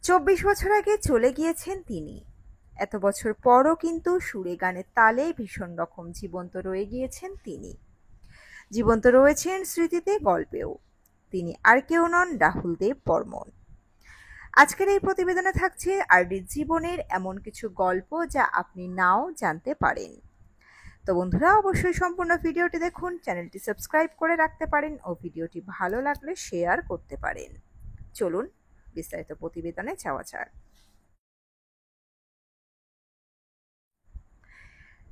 চব্বিশ বছর আগে চলে গিয়েছেন তিনি। এত বছর পরও কিন্তু সুরে গানের তালে ভীষণ রকম জীবন্ত রয়ে গিয়েছেন তিনি। জীবন্ত রয়েছেন স্মৃতিতে, গল্পেও। তিনি আর কেউ নন, রাহুল দেব বর্মণ। আজকের এই প্রতিবেদনে থাকছে আরডির জীবনের এমন কিছু গল্প যা আপনি নাও জানতে পারেন। তো বন্ধুরা, অবশ্যই সম্পূর্ণ ভিডিওটি দেখুন, চ্যানেলটি সাবস্ক্রাইব করে রাখতে পারেন ও ভিডিওটি ভালো লাগলে শেয়ার করতে পারেন। চলুন বিস্তারিত প্রতিবেদনে যাওয়া যাক।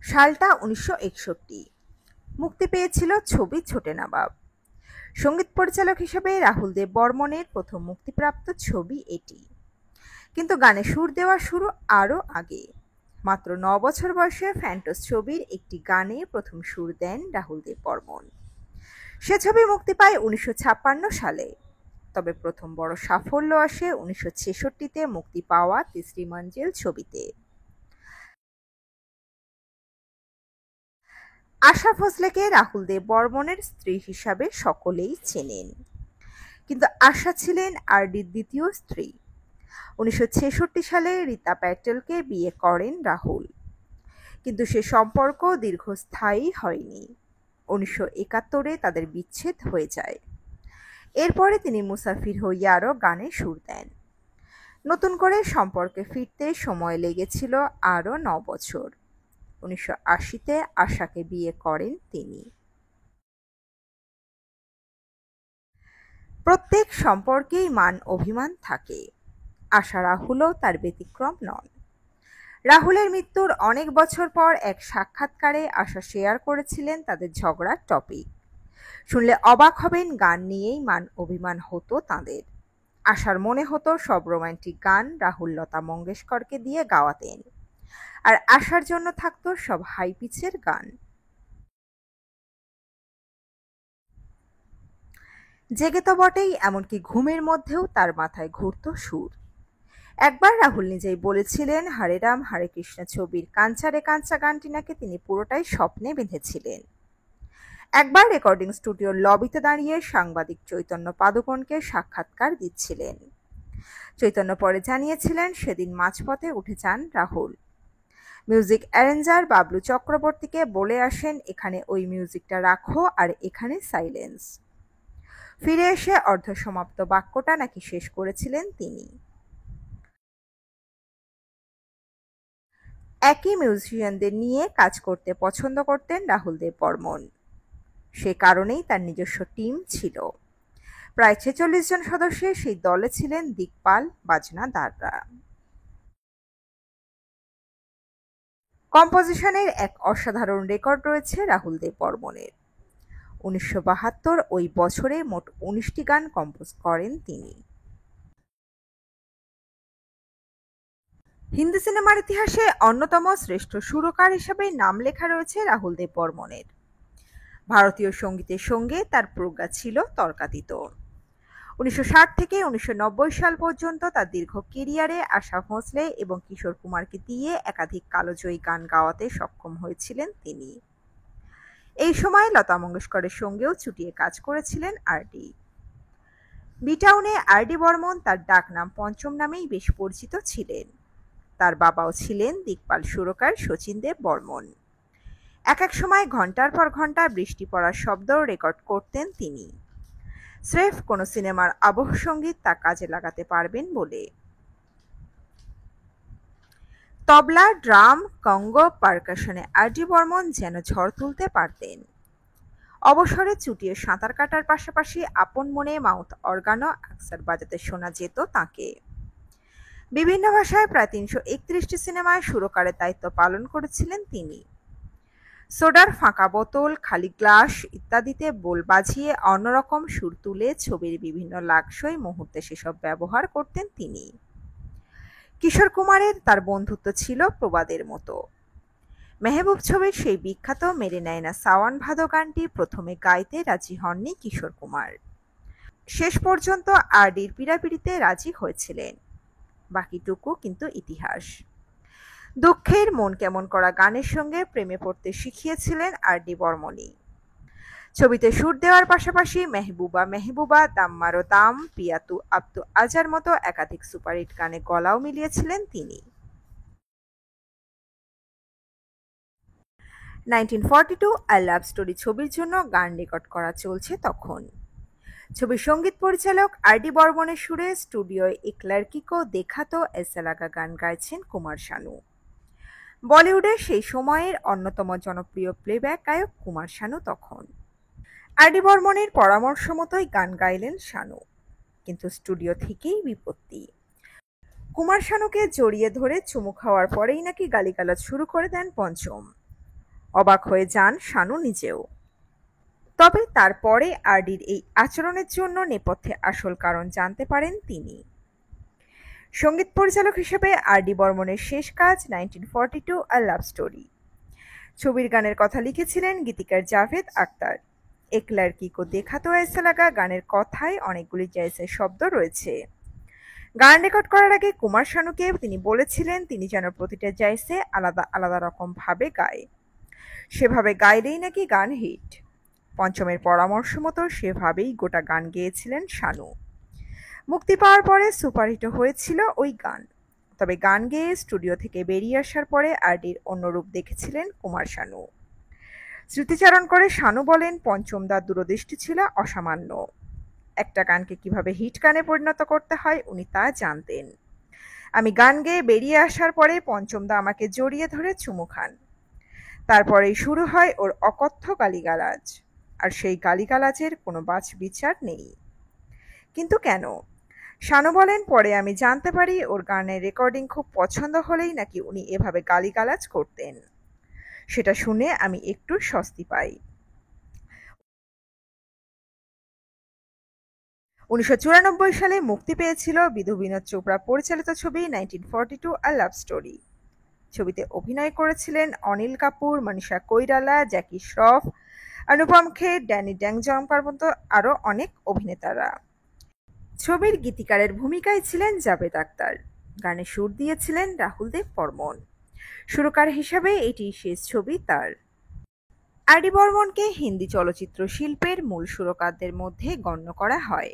সালটা 1961। মুক্তি পেয়েছিল ছবি ছোটে নবাব। সঙ্গীত পরিচালক হিসেবে রাহুল দেব বর্মণের প্রথম মুক্তিপ্রাপ্ত ছবি এটি। কিন্তু গানে সুর দেওয়া শুরু আরও আগে। মাত্র 9 বছর বয়সে ফ্যান্টস ছবির একটি গানে প্রথম সুর দেন রাহুল দেব বর্মণ। সে ছবি মুক্তি পায় 1956 সালে। তবে প্রথম বড় সাফল্য আসে 1966-তে মুক্তি পাওয়া তিসরি মঞ্জিল ছবিতে। আশা ভোঁসলেকে রাহুল দেব বর্মণের স্ত্রী হিসাবে সকলেই চেনেন। কিন্তু আশা ছিলেন আরডির দ্বিতীয় স্ত্রী। 1966 সালে রীতা প্যাটেলকে বিয়ে করেন রাহুল। কিন্তু সে সম্পর্ক দীর্ঘস্থায়ী হয়নি। 1971-এ তাদের বিচ্ছেদ হয়ে যায়। এরপরে তিনি মুসাফির হইয়ারও গানে সুর দেন। নতুন করে সম্পর্কে ফিরতে সময় লেগেছিল আরও 9 বছর। 1980-তে আশাকে বিয়ে করেন তিনি। প্রত্যেক সম্পর্কেই মান অভিমান থাকে। আশা রাহুলও তার ব্যতিক্রম নন। রাহুলের মৃত্যুর অনেক বছর পর এক সাক্ষাৎকারে আশা শেয়ার করেছিলেন তাদের ঝগড়ার টপিক। শুনলে অবাক হবেন, গান নিয়েই মান অভিমান হতো তাঁদের। আশার মনে হতো সব রোমান্টিক গান রাহুল লতা মঙ্গেশকরকে দিয়ে গাওয়াতেন, আর আশার জন্য থাকতো সব হাই পিচের গান। জেগে তো বটেই, এমনকি ঘুমের মধ্যেও তার মাথায় ঘুরত সুর। একবার রাহুল নিজেই বলেছিলেন, হরে রাম হরে কৃষ্ণ ছবির কাঞ্চা রে কাঞ্চা গানটি নাকি তিনি পুরোটাই স্বপ্নে বেঁধেছিলেন। একবার রেকর্ডিং স্টুডিওর লবিতে দাঁড়িয়ে সাংবাদিক চৈতন্য পাদুকোণকে সাক্ষাৎকার দিচ্ছিলেন। চৈতন্য পরে জানিয়েছিলেন, সেদিন মাঝপথে উঠে যান রাহুল। মিউজিক অ্যারেঞ্জার বাবলু চক্রবর্তীকে বলে আসেন, এখানে ওই মিউজিকটা রাখো আর এখানে সাইলেন্স। ফিরে এসে অর্ধসমাপ্ত বাক্যটা নাকি শেষ করেছিলেন তিনি। একই মিউজিশিয়ানদের নিয়ে কাজ করতে পছন্দ করতেন রাহুল দেব বর্মণ। সে কারণেই তার নিজস্ব টিম ছিল। প্রায় 46 জন সদস্যের সেই দলে ছিলেন দিকপাল, বাজনা দাররা। কম্পোজিশনের এক অসাধারণ রেকর্ড রয়েছে রাহুল দেব বর্মণের। 1972 ওই বছরে মোট 19টি গান কম্পোজ করেন তিনি। হিন্দি সিনেমার ইতিহাসে অন্যতম শ্রেষ্ঠ সুরকার হিসেবে নাম লেখা রয়েছে রাহুল দেব বর্মণের। ভারতীয় সঙ্গীতের সঙ্গে তার প্রজ্ঞা ছিল তর্কাতীত। 1960 থেকে 1990 সাল পর্যন্ত তার দীর্ঘ কেরিয়ারে আশা ভোঁসলে এবং কিশোর কুমারকে দিয়ে একাধিক কালজয়ী গান গাওয়াতে সক্ষম হয়েছিলেন তিনি। এই সময় লতা মঙ্গেশকরের সঙ্গেও চুটিয়ে কাজ করেছিলেন আরডি। বিটাউনে আরডি বর্মণ তার ডাকনাম পঞ্চম নামেই বেশ পরিচিত ছিলেন। তার বাবাও ছিলেন দিকপাল সুরকার শচীন দেব বর্মণ। এক এক সময় ঘণ্টার পর ঘণ্টা বৃষ্টি পড়ার শব্দও রেকর্ড করতেন তিনি, স্রেফ কোনো সিনেমার আবহ সঙ্গীত তা কাজে লাগাতে পারবেন বলে। তবলা, ড্রাম, কঙ্গো, পারকাশনে আরডি বর্মণ যেন ঝড় তুলতে পারতেন। অবসরে চুটিয়ে সাঁতার কাটার পাশাপাশি আপন মনে মাউথ অর্গানও আকসার বাজাতে শোনা যেত তাঁকে। বিভিন্ন ভাষায় প্রায় 331টি সিনেমায় সুরকারের দায়িত্ব পালন করেছিলেন তিনি। সোডার ফাঁকা বোতল, খালি গ্লাস ইত্যাদিতে বোল বাজিয়ে অন্যরকম সুর তুলে ছবির বিভিন্ন লাগসই মুহূর্তে সেসব ব্যবহার করতেন তিনি। কিশোর কুমারের তার বন্ধুত্ব ছিল প্রবাদের মতো। মেহবুব ছবির সেই বিখ্যাত মেরে নেয় না সাওয়ান ভাদো গানটি প্রথমে গাইতে রাজি হননি কিশোর কুমার। শেষ পর্যন্ত আরডির পীড়াপিড়িতে রাজি হয়েছিলেন। বাকিটুকু কিন্তু ইতিহাস। দুঃখের মন কেমন করা গানের সঙ্গে প্রেমে পড়তে শিখিয়েছিলেন আরডি বর্মণই। ছবিতে সুর দেওয়ার পাশাপাশি মেহবুবা মেহবুবা, দাম মারো দাম, পিয়াতু আব্দু আজার মতো একাধিক সুপারহিট গানে গলাও মিলিয়েছিলেন তিনি। 1942 আই লাভ স্টোরি ছবির জন্য গান রেকর্ড করা চলছে তখন। ছবির সঙ্গীত পরিচালক আর ডি বর্মনের সুরে স্টুডিওয় এক লড়কি কো দেখা তো ऐसा लगा গান গাইছেন কুমার শানু। বলিউডের সেই সময়ের অন্যতম জনপ্রিয় প্লেব্যাক গায়ক কুমার শানু তখন। আর ডি বর্মনের পরামর্শ মতোই গান গাইলেন শানু, কিন্তু স্টুডিও থেকেই বিপত্তি। কুমার শানুকে জড়িয়ে ধরে চুমু খাওয়ার পরেই নাকি গালিগালাজ শুরু করে দেন পঞ্চম। অবাক হয়ে যান শানু নিজেও। তবে তারপরে আরডির এই আচরণের জন্য নেপথ্যে আসল কারণ জানতে পারেন তিনি। সঙ্গীত পরিচালক হিসেবে আর ডি বর্মনের শেষ কাজ 1942 আ লাভ স্টোরি। ছবির গানের কথা লিখেছিলেন গীতিকার জাভেদ আখতার। এক লড়কি কো দেখা তো ऐसा लगा গানের কথায় অনেকগুলি জয়সে শব্দ রয়েছে। গান রেকর্ড করার আগে কুমার শানুকে তিনি বলেছিলেন তিনি যেন প্রতিটা জয়সে আলাদা আলাদা রকম ভাবে গায়, সেভাবে গাইলেই নাকি গান হিট। পঞ্চমের পরামর্শ মতো সেভাবেই গোটা গান গেয়েছিলেন শানু। মুক্তি পাওয়ার পরে সুপারহিট হয়েছিল ওই গান। তবে গান গেয়ে স্টুডিও থেকে বেরিয়ে আসার পরে আরডির অন্য রূপ দেখেছিলেন কুমার শানু। স্মৃতিচারণ করে শানু বলেন, পঞ্চম দার দূরদৃষ্টি ছিল অসামান্য। একটা গানকে কিভাবে হিট গানে পরিণত করতে হয় উনি তা জানতেন। আমি গান গেয়ে বেরিয়ে আসার পরে পঞ্চম দা আমাকে জড়িয়ে ধরে চুমু খান। তারপরেই শুরু হয় ওর অকথ্য গালিগালাজ, আর সেই গালিগালাজের কোনো বাছ বিচার নেই। কিন্তু কেন? শানু বলেন, পরে আমি জানতে পারি ওর গানের রেকর্ডিং খুব পছন্দ হলেই নাকি উনি এভাবে গালিগালাজ করতেন। সেটা শুনে আমি একটু স্বস্তি পাই। 1994 সালে মুক্তি পেয়েছিল বিধু বিনোদ চোপড়া পরিচালিত ছবি 1942 আ লাভ স্টোরি। ছবিতে অভিনয় করেছিলেন অনিল কাপুর, মনীষা কৈরালা, জ্যাকি শ্রফ, অনুপম খের, ড্যানি ড্যাংজম্পার মতো আরও অনেক অভিনেতারা। ছবির গীতিকারের ভূমিকায় ছিলেন জাভেদ আখতার। গানে সুর দিয়েছিলেন রাহুল দেব বর্মন। সুরকার হিসাবে এটি শেষ ছবি তার। আর ডি বর্মনকে হিন্দি চলচ্চিত্র শিল্পের মূল সুরকারদের মধ্যে গণ্য করা হয়।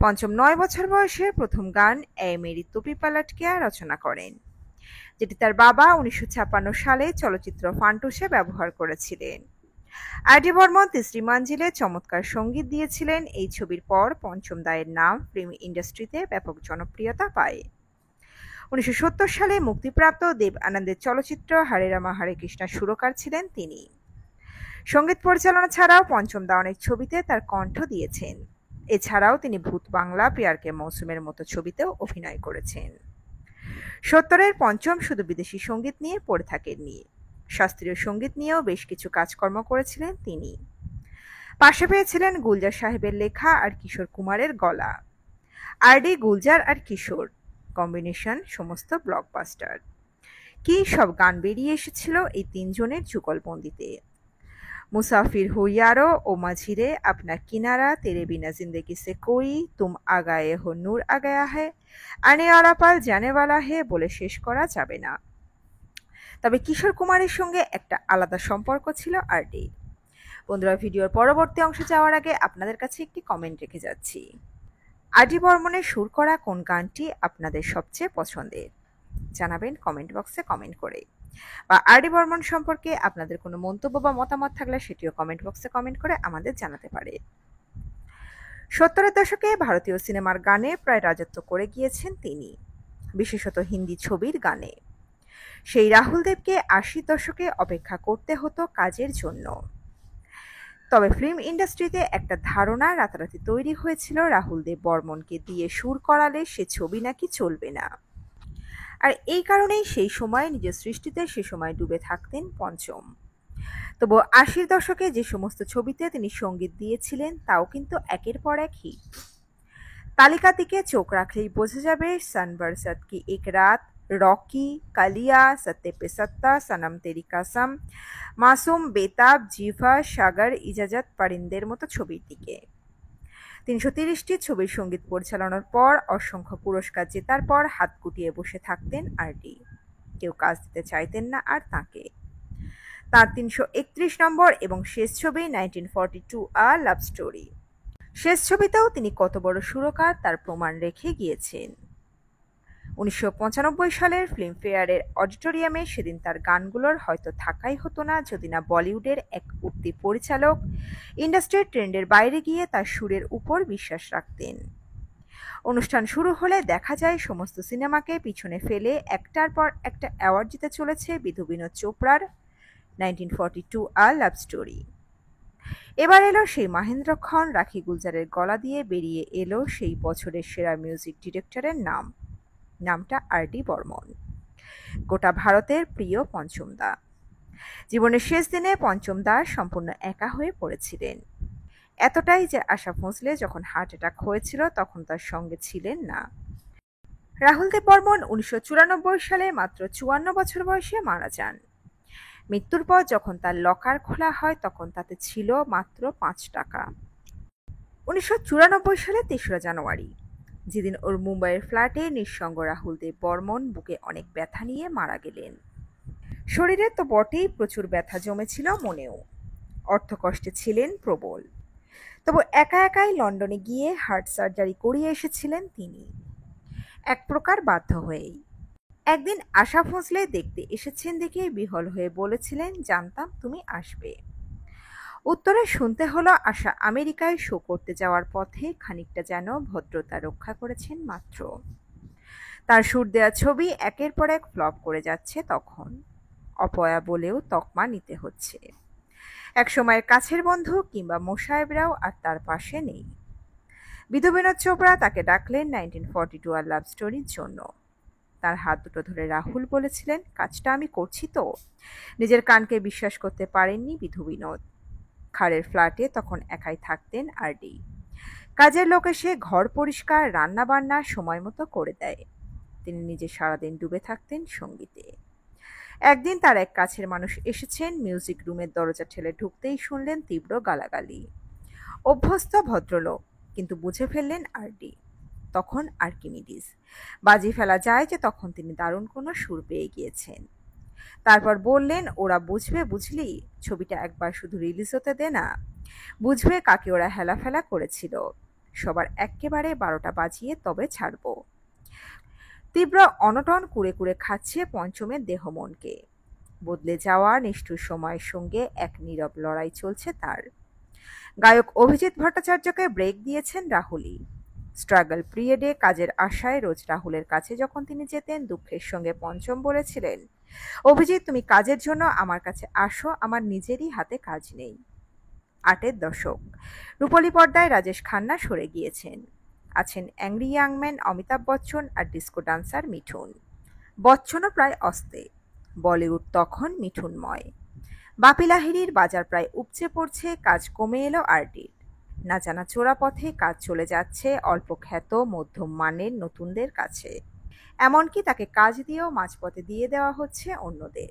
পঞ্চম 9 বছর বয়সে প্রথম গান এ মেরি টুপি পালট গয়া রচনা করেন, যেটি তার বাবা 1956 সালে চলচ্চিত্র ফান্টুসে ব্যবহার করেছিলেন। আর ডি বর্মন তিসরি মঞ্জিলে চমৎকার সঙ্গীত দিয়েছিলেন। এই ছবির পর পঞ্চম দায়ের নাম ফিল্ম ইন্ডাস্ট্রিতে ব্যাপক জনপ্রিয়তা পায়। 1970 সালে মুক্তিপ্রাপ্ত দেব আনন্দের চলচ্চিত্র হরে রামা হরে কৃষ্ণার সুরকার ছিলেন তিনি। সঙ্গীত পরিচালনা ছাড়াও পঞ্চম দা অনেক ছবিতে তার কণ্ঠ দিয়েছেন। এছাড়াও তিনি ভূত বাংলা, প্যার কে মৌসুমের মতো ছবিতেও অভিনয় করেছেন। 70-এর পঞ্চম শুধু বিদেশি সঙ্গীত নিয়ে পড়ে থাকেননি, শাস্ত্রীয় সঙ্গীত নিয়েও বেশ কিছু কাজকর্ম করেছিলেন তিনি। পাশে পেয়েছিলেন গুলজার সাহেবের লেখা আর কিশোর কুমারের গলা। আর.ডি, গুলজার আর কিশোর কম্বিনেশন সমস্ত ব্লকবাস্টার। কি সব গান বেরিয়ে এসেছিল এই তিনজনের যুগলবন্দিতে। মুসাফির হো ইয়ারো, ও মাঝিরে, আপনা কিনারা, তেরে বিনা জিন্দেগি সে কোই, তুম আগায়ে হো নূর আগায়া হে, আনে ওয়ালা পাল জানে ওয়ালা হে বলে শেষ করা যাবে না। তবে কিশোর কুমারের সঙ্গে একটা আলাদা সম্পর্ক ছিল আর.ডি। বন্ধুরা, ভিডিওর পরবর্তী অংশে যাওয়ার আগে আপনাদের কাছে একটি কমেন্ট রেখে যাচ্ছি। আর.ডি বর্মনের সুর করা কোন গানটি আপনাদের সবচেয়ে পছন্দের? জানাবেন কমেন্ট বক্সে কমেন্ট করে। বা আর.ডি বর্মন সম্পর্কে আপনাদের কোনো মন্তব্য বা মতামত থাকলে সেটিও কমেন্ট বক্সে কমেন্ট করে আমাদের জানাতে পারে। 70-এর দশকে ভারতীয় সিনেমার গানে প্রায় রাজত্ব করে গিয়েছেন তিনি, বিশেষত হিন্দি ছবির গানে। সেই রাহুল দেবকে 80 দশকে অপেক্ষা করতে হতো কাজের জন্য। তবে ফিল্ম ইন্ডাস্ট্রিতে একটা ধারণা রাতারাতি তৈরি হয়েছিল রাহুল দেব বর্মনকে দিয়ে সুর করালে সে ছবি নাকি চলবে না। আর এই কারণেই সেই সময় নিজের সৃষ্টিতে সে সময় ডুবে থাকতেন পঞ্চম। তবু 80-র দশকে যে সমস্ত ছবিতে তিনি সঙ্গীত দিয়েছিলেন তাও কিন্তু একের পর এক হিট। তালিকা দিকে চোখ রাখলেই বোঝা যাবে सन बरसात की एक रात, রকি, কালিয়া, সত্তে পে সত্তা, সনম তেরি কসম, মাসুম, বেতাব, জিভা, সাগর, ইজাজত, পরিন্দের মতো ছবির দিকে। 330টি ছবির সঙ্গীত পরিচালনার পর, অসংখ্য পুরস্কার জেতার পর হাত গুটিয়ে বসে থাকতেন আর.ডি। কেউ কাজ দিতে চাইতেন না আর তাঁকে। তার ৩৩১ নম্বর এবং শেষ ছবি 1942 আ লাভ স্টোরি। শেষ ছবিতেও তিনি কত বড় সুরকার তার প্রমাণ রেখে গিয়েছেন। ১৯৯৫ সালের ফিল্মফেয়ারের অডিটোরিয়ামে সেদিন তার গানগুলোর হয়তো থাকাই হতো না যদি না বলিউডের এক উঠতি পরিচালক ইন্ডাস্ট্রির ট্রেন্ডের বাইরে গিয়ে তার সুরের উপর বিশ্বাস রাখতেন। অনুষ্ঠান শুরু হলে দেখা যায় সমস্ত সিনেমাকে পিছনে ফেলে একটার পর একটা অ্যাওয়ার্ড জিতে চলেছে বিধু বিনোদ চোপড়ার 1942 আ লাভ স্টোরি। এবার এলো সেই মাহেন্দ্র খন, রাখি গুলজারের গলা দিয়ে বেরিয়ে এলো সেই বছরের সেরা মিউজিক ডিরেক্টরের নাম। নামটা আর.ডি. বর্মন। গোটা ভারতের প্রিয় পঞ্চম দা। জীবনের শেষ দিনে পঞ্চম দা সম্পূর্ণ একা হয়ে পড়েছিলেন। এতটাই যে আশা ভোঁসলে যখন হার্ট অ্যাটাক হয়েছিল তখন তার সঙ্গে ছিলেন না। রাহুল দেব বর্মন ১৯৯৪ সালে মাত্র ৫৪ বছর বয়সে মারা যান। মৃত্যুর পর যখন তার লকার খোলা হয় তখন তাতে ছিল মাত্র ৫ টাকা। ১৯৯৪ সালে ৩রা জানুয়ারি, যেদিন ওর মুম্বাইয়ের ফ্ল্যাটে নিঃসঙ্গ রাহুল দেব বর্মন বুকে অনেক ব্যথা নিয়ে মারা গেলেন। শরীরে তো বটেই প্রচুর ব্যথা জমেছিল, মনেও অর্থকষ্টে ছিলেন প্রবল। তবু একা একাই লন্ডনে গিয়ে হার্ট সার্জারি করিয়ে এসেছিলেন তিনি, এক প্রকার বাধ্য হয়েই। একদিন আশা ভোঁসলে দেখতে এসেছেন দেখে বিহ্বল হয়ে বলেছিলেন, জানতাম তুমি আসবে। উত্তরে শুনতে হলো আশা আমেরিকায় শো করতে যাওয়ার পথে খানিকটা যেন ভদ্রতা রক্ষা করেছেন মাত্র। তার সুর দেয়া ছবি একের পর এক ফ্লপ করে যাচ্ছে তখন। অপয়া বলেও তকমা নিতে হচ্ছে। এক সময়ের কাছের বন্ধু কিংবা মোসাহেবরাও আর তার পাশে নেই। বিধু বিনোদ চোপড়া তাকে ডাকলেন 1942 আর লাভ স্টোরির জন্য। তার হাত দুটো ধরে রাহুল বলেছিলেন, কাজটা আমি করছি তো। নিজের কানকে বিশ্বাস করতে পারেননি বিধু বিনোদ। খাড়ের ফ্ল্যাটে তখন একাই থাকতেন আর.ডি। কাজের লোক এসে ঘর পরিষ্কার, রান্না বান্না সময় মতো করে দেয়। তিনি নিজে সারাদিন ডুবে থাকতেন সঙ্গীতে। একদিন তার এক কাছের মানুষ এসেছেন, মিউজিক রুমের দরজা ঠেলে ঢুকতেই শুনলেন তীব্র গালাগালি। অভ্যস্ত ভদ্রলোক, কিন্তু বুঝে ফেললেন আর.ডি। তখন আর্কিমিডিস। বাজি ফেলা যায় যে তখন তিনি দারুণ কোনো সুর পেয়ে গিয়েছেন। তারপর বললেন, ওরা বুঝবে বুঝলি, ছবিটা একবার শুধু রিলিজ হতে দে না, বুঝবে কাকে ওরা হেলাফেলা করেছিল। সবার একেবারে 12টা বাজিয়ে তবে ছাড়ব। তীব্র অনটন কুড়ে কুড়ে খাচ্ছে পঞ্চমের দেহ মনকে। বদলে যাওয়া নিষ্ঠুর সময়ের সঙ্গে এক নীরব লড়াই চলছে তার। গায়ক অভিজিৎ ভট্টাচার্যকে ব্রেক দিয়েছেন রাহুলই। স্ট্রাগল পিরিয়ডে কাজের আশায় রোজ রাহুলের কাছে যখন তিনি যেতেন, দুঃখের সঙ্গে পঞ্চম বলেছিলেন, অভিজিৎ তুমি কাজের জন্য আমার কাছে আসো, আমার নিজেরই হাতে কাজ নেই। 8-এর দশক। রূপলী পর্দায় রাজেশ খান্না সরে গিয়েছেন। আছেন angry young man Amitabh Bachchan আর ডিস্কো ডান্সার মিঠুন। বচ্চনও প্রায় অস্তে। বলিউড তখন মিঠুনময়। বাপি লাহিড়ীর বাজার প্রায় উপচে পড়ছে, কাজ কমে এলো আর.ডির। না জানা চোরা পথে কাজ চলে যাচ্ছে অল্প খ্যাত মধ্যম মানের নতুনদের কাছে। এমনকি তাকে কাজ দিয়েও মাঝপথে দিয়ে দেওয়া হচ্ছে অন্যদের।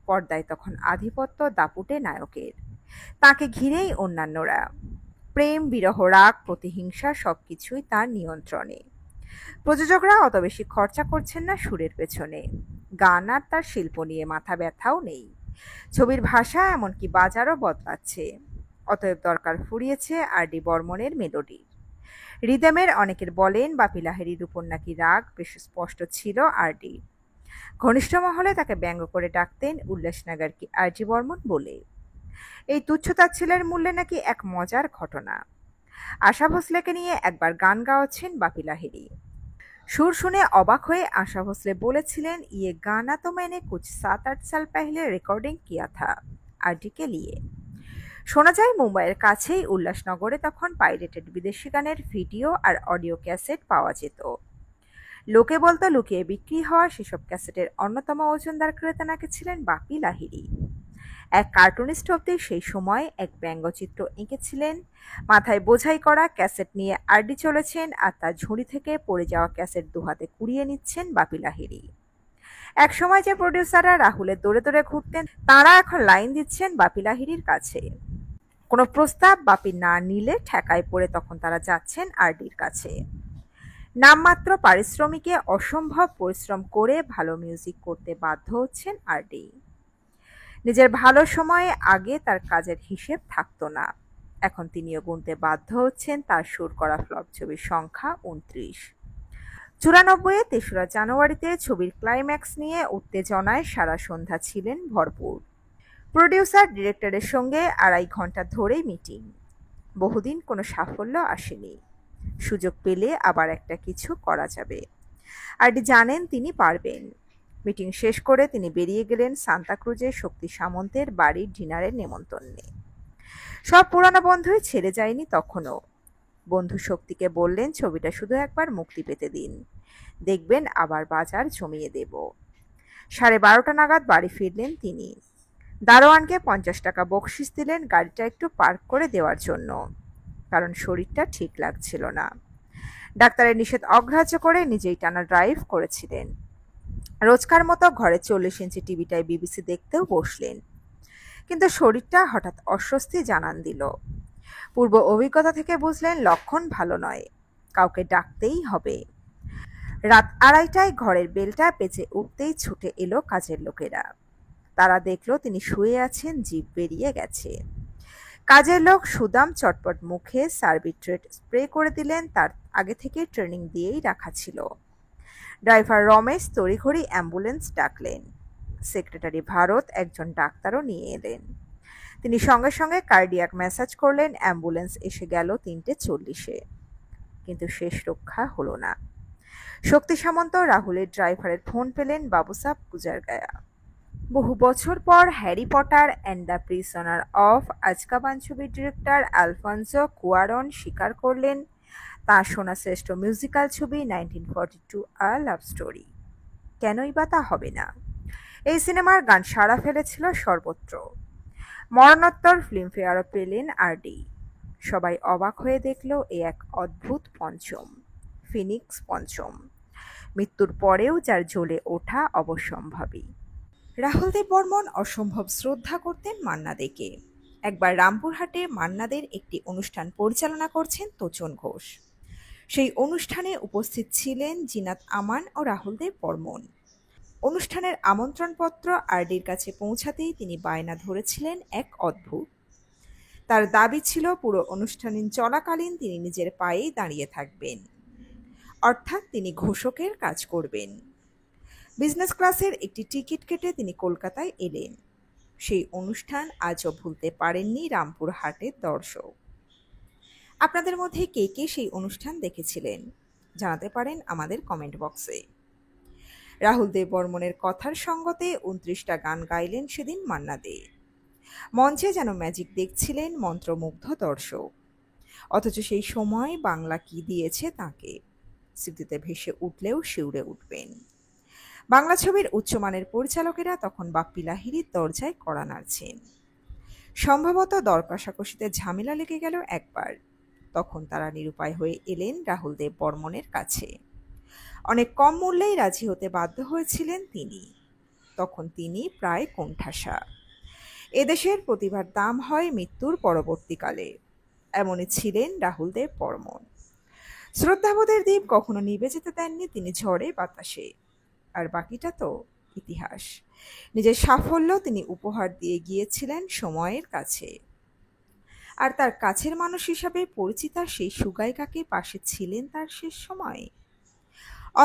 পর্দায় তখন আধিপত্য দাপুটে নায়কের। তাকে ঘিরেই অন্যান্যরা। প্রেম, বিরহ, রাগ, প্রতিহিংসা সবকিছুই তার নিয়ন্ত্রণে। প্রযোজকরা অত বেশি খরচা করছেন না সুরের পেছনে। গান আর তার শিল্প নিয়ে মাথা ব্যথাও নেই। ছবির ভাষা এমনকি বাজারও বদলাচ্ছে। অতএব দরকার ফুরিয়েছে আর.ডি. বর্মনের মেলোডির। রিদমের অনেকের বলেন, বাপি লাহিড়ীর উপর নাকি রাগ বেশ স্পষ্ট ছিল আর.ডি। ঘনিষ্ঠ মহলে তাকে ব্যঙ্গ করে ডাকতেন উল্লাসনগর কি আর.ডি. বর্মন বলে। এই তুচ্ছতাচ্ছিল্যের মূল্যে নাকি এক মজার ঘটনা। আশা ভোঁসলেকে নিয়ে একবার গান গাওয়াচ্ছেন বাপি লাহিড়ী। সুর শুনে অবাক হয়ে আশা ভোঁসলে বলেছিলেন, ইয়ে গানা তো मैंने कुछ 7-8 साल पहले रिकॉर्डिंग किया था আর.ডি. কে লিয়ে। শোনা যায় মুম্বাইয়ের কাছেই উল্লাসনগরে তখন পাইরেটেড বিদেশি গানের ভিডিও আর অডিও ক্যাসেট পাওয়া যেত। লোকে বলতো লুকিয়ে বিক্রি হওয়া সেসব ক্যাসেটের অন্যতম ওজনদার ক্রেতা নাকি ছিলেন বাপি লাহিড়ী। এক কার্টুনিস্ট অব্দি সেই সময় এক ব্যঙ্গচিত্র এঁকেছিলেন। মাথায় বোঝাই করা ক্যাসেট নিয়ে আর.ডি. চলেছেন আর তার ঝুড়ি থেকে পড়ে যাওয়া ক্যাসেট দুহাতে কুড়িয়ে নিচ্ছেন বাপি লাহিড়ী। এক সময় যে প্রডিউসাররা রাহুলের দৌড়ে দৌড়ে ঘুরতেন, তাঁরা এখন লাইন দিচ্ছেন বাপি লাহিড়ীর কাছে। কোনো প্রস্তাব বাপি না নিলে ঠেকায় পড়ে তখন তারা যাচ্ছেন আর.ডির কাছে। নামমাত্র পারিশ্রমিকে অসম্ভব পরিশ্রম করে ভালো মিউজিক করতে বাধ্য হচ্ছেন আর.ডি। নিজের ভালো সময়ে আগে তার কাজের হিসেব থাকতো না। এখন তিনিও গুনতে বাধ্য হচ্ছেন তার শুট করা ফ্লপ ছবির সংখ্যা ২৯। ৯৪-এ ৩রা জানুয়ারিতে ছবির ক্লাইম্যাক্স নিয়ে উত্তেজনায় সারা সন্ধ্যা ছিলেন ভরপুর। প্রোডিউসার ডিরেক্টরের সঙ্গে ২.৫ ঘণ্টা ধরে মিটিং। বহুদিন কোনো সাফল্য আসেনি। সুযোগ পেলে আবার একটা কিছু করা যাবে। আরডি জানেন তিনি পারবেন। মিটিং শেষ করে তিনি বেরিয়ে গেলেন সান্তাক্রুজে শক্তি সামন্তের বাড়ির ডিনারের নেমন্তন্নে। সব পুরানো বন্ধুই ছেড়ে যায়নি তখনও। বন্ধু শক্তিকে বললেন ছবিটা শুধু একবার মুক্তি পেতে দিন, দেখবেন আবার বাজার জমিয়ে দেব। ১২:৩০ নাগাদ বাড়ি ফিরলেন তিনি। দারোয়ানকে ৫০ টাকা বকশিশ দিলেন গাড়িটা একটু পার্ক করে দেওয়ার জন্য, কারণ শরীরটা ঠিক লাগছিল না। ডাক্তারের নিষেধ অগ্রাহ্য করে নিজেই টানা ড্রাইভ করেছিলেন। রোজকার মতো ঘরে ৪০ ইঞ্চি টিভিটায় বিবিসি দেখতেও বসলেন, কিন্তু শরীরটা হঠাৎ অস্বস্তি জানান দিল। পূর্ব অভিজ্ঞতা থেকে বুঝলেন লক্ষণ ভালো নয়, কাউকে ডাকতেই হবে। রাত ২:৩০টায় ঘরের বেলটা বেজে উঠতেই ছুটে এলো কাজের লোকেরা। তারা দেখল তিনি শুয়ে আছেন, জিভ বেরিয়ে গেছে। কাজের লোক সুদাম চটপট মুখে সার্বিট্রেট স্প্রে করে দিলেন, তার আগে থেকে ট্রেনিং দিয়েই রাখা ছিল। ড্রাইভার রমেশ তড়িঘড়ি অ্যাম্বুলেন্স ডাকলেন। সেক্রেটারি ভারত একজন ডাক্তারও নিয়ে এলেন। তিনি সঙ্গে সঙ্গে কার্ডিয়াক ম্যাসাজ করলেন। অ্যাম্বুলেন্স এসে গেল ৩:৪০-এ, কিন্তু শেষ রক্ষা হলো না। শক্তি সামন্ত রাহুলের ড্রাইভারের ফোন পেলেন বাবুসাব গুজারগায়া। বহু বছর পর Harry Potter and the prisoner of Azkaban ছবির ডিরেক্টর আলফনসো কুয়ারন স্বীকার করলেন তাঁর শোনা শ্রেষ্ঠ মিউজিক্যাল ছবি 1942 আ লাভ স্টোরি। কেনই বা তা হবে না? এই সিনেমার গান সাড়া ফেলেছিল সর্বত্র। মরণোত্তর ফিল্মফেয়ারও পেলেন আরডি। সবাই অবাক হয়ে দেখল এ এক অদ্ভুত পঞ্চম, ফিনিক্স পঞ্চম, মৃত্যুর পরেও যার জ্বলে ওঠা অবশ্যম্ভাবী। রাহুল দেব বর্মন অসম্ভব শ্রদ্ধা করতেন মান্না দেকে। একবার রামপুরহাটে মান্নাদের একটি অনুষ্ঠান পরিচালনা করছেন তোচন ঘোষ। সেই অনুষ্ঠানে উপস্থিত ছিলেন জিনাত আমান ও রাহুল দেব বর্মন। অনুষ্ঠানের আমন্ত্রণপত্র আরডির কাছে পৌঁছাতেই তিনি বায়না ধরেছিলেন এক অদ্ভুত। তার দাবি ছিল পুরো অনুষ্ঠান চলাকালীন তিনি নিজের পায়েই দাঁড়িয়ে থাকবেন, অর্থাৎ তিনি ঘোষকের কাজ করবেন। বিজনেস ক্লাসের একটি টিকিট কেটে তিনি কলকাতায় এলেন। সেই অনুষ্ঠান আজও ভুলতে পারেননি রামপুরহাটের দর্শক। আপনাদের মধ্যে কে কে সেই অনুষ্ঠান দেখেছিলেন জানাতে পারেন আমাদের কমেন্ট বক্সে। রাহুল দেব বর্মনের কথার সঙ্গতে ২৯টা গান গাইলেন সেদিন মান্না দে। মঞ্চে যেন ম্যাজিক দেখছিলেন মন্ত্রমুগ্ধ দর্শক। অথচ সেই সময় বাংলা কি দিয়েছে তাঁকে, স্মৃতিতে ভেসে উঠলেও শিউরে উঠবেন। বাংলা ছবির উচ্চমানের পরিচালকেরা তখন বাপ্পি লাহিড়ীর দরজায় কড়া নাড়ছেন। সম্ভবত দর কষাকষিতে ঝামেলা লেগে গেল একবার। তখন তারা নিরুপায় হয়ে এলেন রাহুল দেব বর্মনের কাছে। অনেক কম মূল্যেই রাজি হতে বাধ্য হয়েছিলেন তিনি। তখন তিনি প্রায় কোণঠাসা। এদেশের প্রতিভার দাম হয় মৃত্যুর পরবর্তীকালে, এমনই ছিলেন রাহুল দেব বর্মন। শ্রদ্ধাবোধের দ্বীপ কখনো নিভে যেতে দেননি তিনি ঝড়ে বাতাসে। আর বাকিটা তো ইতিহাস। নিজের সাফল্য তিনি উপহার দিয়ে গিয়েছিলেন সময়ের কাছে। আর তার কাছের মানুষ হিসাবে পরিচিতা সেই সুগায়িকাকে পাশে ছিলেন তার শেষ সময়ে।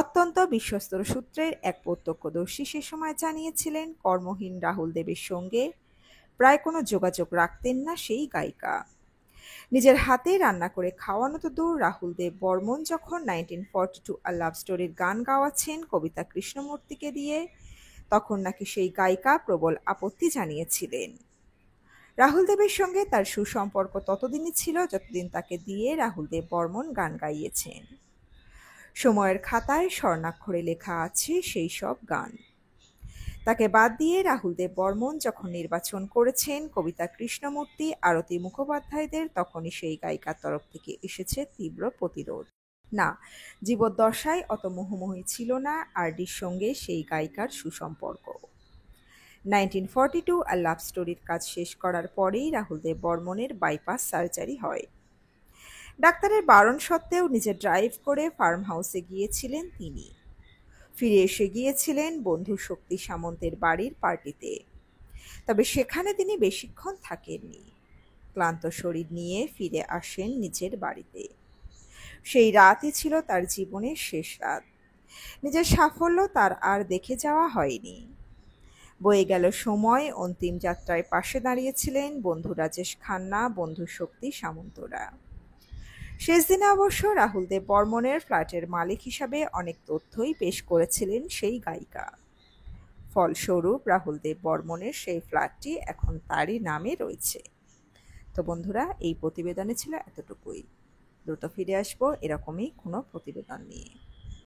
অত্যন্ত বিশ্বস্ত সূত্রের এক প্রত্যক্ষদর্শী সে সময় জানিয়েছিলেন কর্মহীন রাহুল দেবের সঙ্গে প্রায় কোনো যোগাযোগ রাখতেন না সেই গায়িকা। নিজের হাতে রান্না করে খাওয়ানো তো দূর, রাহুল দেব বর্মন যখন 1942 আ লাভ স্টোরির গান গাওয়াচ্ছেন কবিতা কৃষ্ণমূর্তিকে দিয়ে, তখন নাকি সেই গায়িকা প্রবল আপত্তি জানিয়েছিলেন। রাহুল দেবের সঙ্গে তার সুসম্পর্ক ততদিনই ছিল যতদিন তাকে দিয়ে রাহুল দেব বর্মন গান গাইয়েছেন। সময়ের খাতায় স্বর্ণাক্ষরে লেখা আছে সেই সব গান। তাকে বাদ দিয়ে রাহুল দেব বর্মন যখন নির্বাচন করেছেন কবিতা কৃষ্ণমূর্তি, আরতি মুখোপাধ্যায়দের, তখনই সেই গায়িকার তরফ থেকে এসেছে তীব্র প্রতিরোধ। না, জীবদ্দশায় অত মোহময়ী ছিল না আরডির সঙ্গে সেই গায়িকার সুসম্পর্ক। 1942 আ লাভ স্টোরির কাজ শেষ করার পরেই রাহুল দেব বর্মনের বাইপাস সার্জারি হয়। ডাক্তারের বারণ সত্ত্বেও নিজে ড্রাইভ করে ফার্ম হাউসে গিয়েছিলেন তিনি। ফিরে এসে গিয়েছিলেন বন্ধু শক্তি সামন্তের বাড়ির পার্টিতে। তবে সেখানে তিনি বেশিক্ষণ থাকেননি। ক্লান্ত শরীর নিয়ে ফিরে আসেন নিজের বাড়িতে। সেই রাতই ছিল তার জীবনের শেষ রাত। নিজের সাফল্য তার আর দেখে যাওয়া হয়নি। বয়ে গেল সময়, অন্তিম যাত্রায় পাশে দাঁড়িয়েছিলেন বন্ধু রাজেশ খান্না, বন্ধু শক্তি সামন্তরা। শেষ দিনে অবশ্য রাহুল দেব বর্মণের ফ্ল্যাটের মালিক হিসাবে অনেক তথ্যই পেশ করেছিলেন সেই গায়িকা। ফলস্বরূপ রাহুল দেব বর্মণের সেই ফ্ল্যাটটি এখন তারই নামে রয়েছে। তো বন্ধুরা, এই প্রতিবেদনে ছিল এতটুকুই। দ্রুত ফিরে আসবো এরকমই কোনো প্রতিবেদন নিয়ে।